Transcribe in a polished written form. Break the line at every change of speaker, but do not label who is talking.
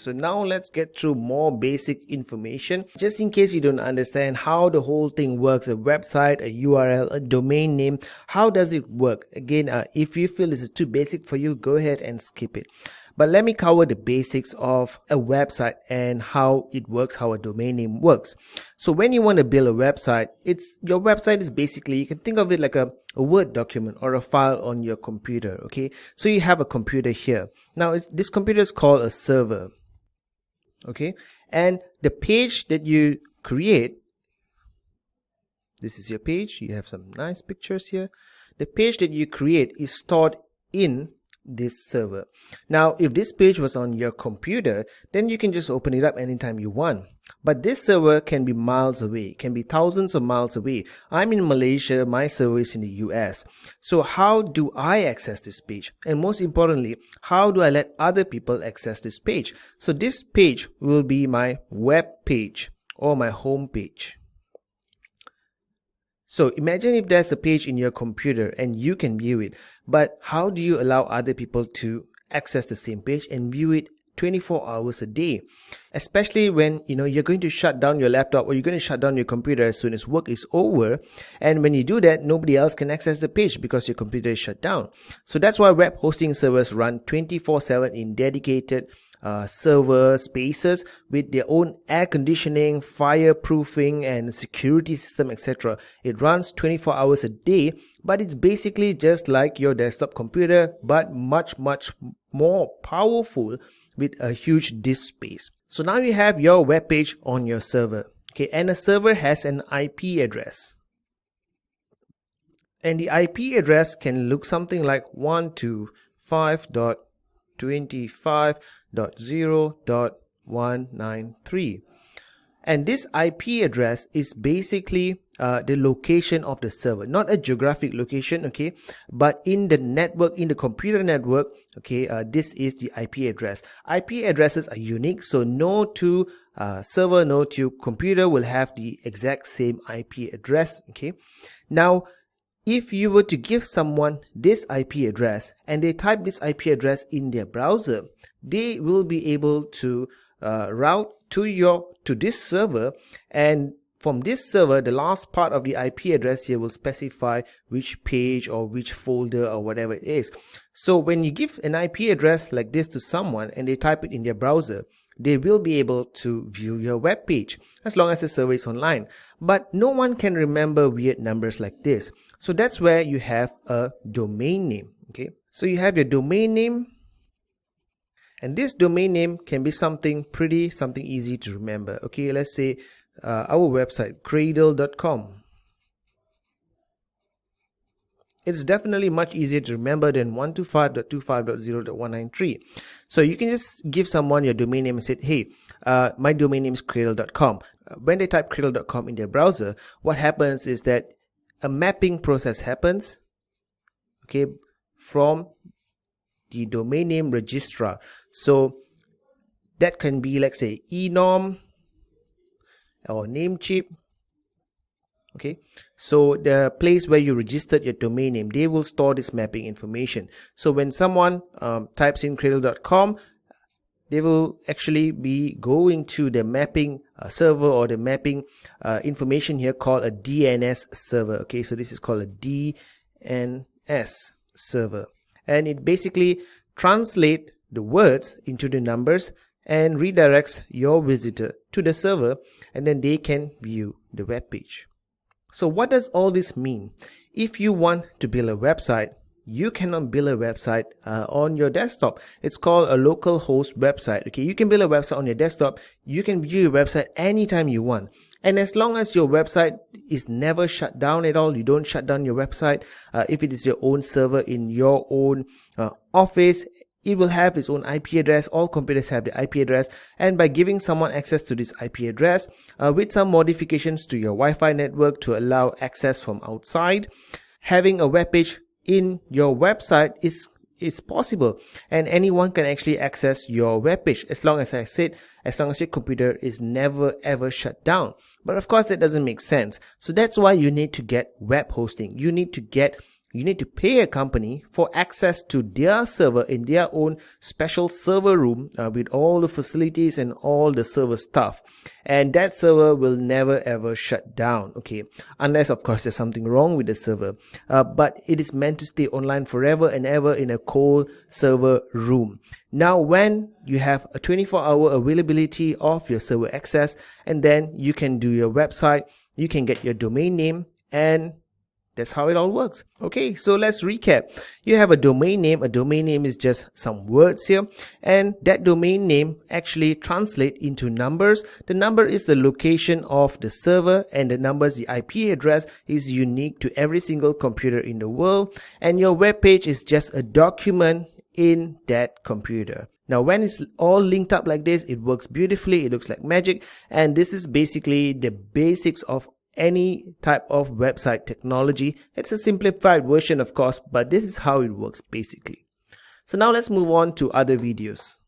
So now let's get through more basic information. Just in case you don't understand how the whole thing works, a website, a URL, a domain name, how does it work? Again, if you feel this is too basic for you, go ahead and skip it. But let me cover the basics of a website and how it works, how a domain name works. So when you want to build a website, your website is basically, you can think of it like a Word document or a file on your computer. Okay, so you have a computer here. Now this computer is called a server. Okay, and the page that you create, this is your page. You have some nice pictures here. The page that you create is stored in this server. Now if this page was on your computer, then you can just open it up anytime you want. But this server can be miles away, can be thousands of miles away. I'm in Malaysia, my server is in the US. So how do I access this page? And most importantly, how do I let other people access this page? So this page will be my web page or my home page. So imagine if there's a page in your computer and you can view it, but how do you allow other people to access the same page and view it 24 hours a day? Especially when you're going to shut down your laptop or you're going to shut down your computer as soon as work is over, and when you do that, nobody else can access the page because your computer is shut down. So that's why web hosting servers run 24/7 in dedicated server spaces with their own air conditioning, fireproofing and security system, etc. It runs 24 hours a day, but it's basically just like your desktop computer, but much more powerful with a huge disk space. So now you have your web page on your server. Okay, and a server has an IP address. And the IP address can look something like 125.25.0.193. And this IP address is basically the location of the server, not a geographic location, okay, but in the network, in the computer network, okay, this is the IP address. IP addresses are unique, so no two server, no two computer will have the exact same IP address, okay. Now, if you were to give someone this IP address and they type this IP address in their browser, they will be able to route to this server, and from this server, the last part of the IP address here will specify which page or which folder or whatever it is. So when you give an IP address like this to someone and they type it in their browser, they will be able to view your web page as long as the server is online. But no one can remember weird numbers like this. So that's where you have a domain name. Okay, so you have your domain name, and this domain name can be something easy to remember. Okay, let's say our website Cradle.com. It's definitely much easier to remember than 125.25.0.193. So you can just give someone your domain name and say, hey, my domain name is Cradle.com. When they type Cradle.com in their browser, what happens is that a mapping process happens, okay, from the domain name registrar. So that can be, let's say, enorm or Namecheap. Okay, so the place where you registered your domain name, they will store this mapping information. So when someone types in Cradle.com, they will actually be going to the mapping server or the mapping information here called a DNS server. Okay, so this is called a DNS server, and it basically translates the words into the numbers and redirects your visitor to the server, and then they can view the web page. So what does all this mean? If you want to build a website, you cannot build a website on your desktop. It's called a local host website. Okay, you can build a website on your desktop. You can view your website anytime you want. And as long as your website is never shut down at all, you don't shut down your website. If it is your own server in your own office, it will have its own IP address. All computers have the IP address, and by giving someone access to this IP address with some modifications to your Wi-Fi network to allow access from outside, having a web page in your website is possible, and anyone can actually access your web page as long as I said, as long as your computer is never ever shut down. But of course that doesn't make sense. So that's why you need to get web hosting. You need to get You need to pay a company for access to their server in their own special server room with all the facilities and all the server stuff. And that server will never ever shut down, okay? Unless, of course, there's something wrong with the server. But it is meant to stay online forever and ever in a cold server room. Now, when you have a 24-hour availability of your server access, and then you can do your website, you can get your domain name, and that's how it all works. Okay, so let's recap. You have a domain name. A domain name is just some words here, and that domain name actually translate into numbers. The number is the location of the server, and the numbers, the IP address, is unique to every single computer in the world, and your web page is just a document in that computer. Now, when it's all linked up like this, it works beautifully. It looks like magic, and this is basically the basics of any type of website technology. It's a simplified version, of course, but this is how it works basically. So now let's move on to other videos.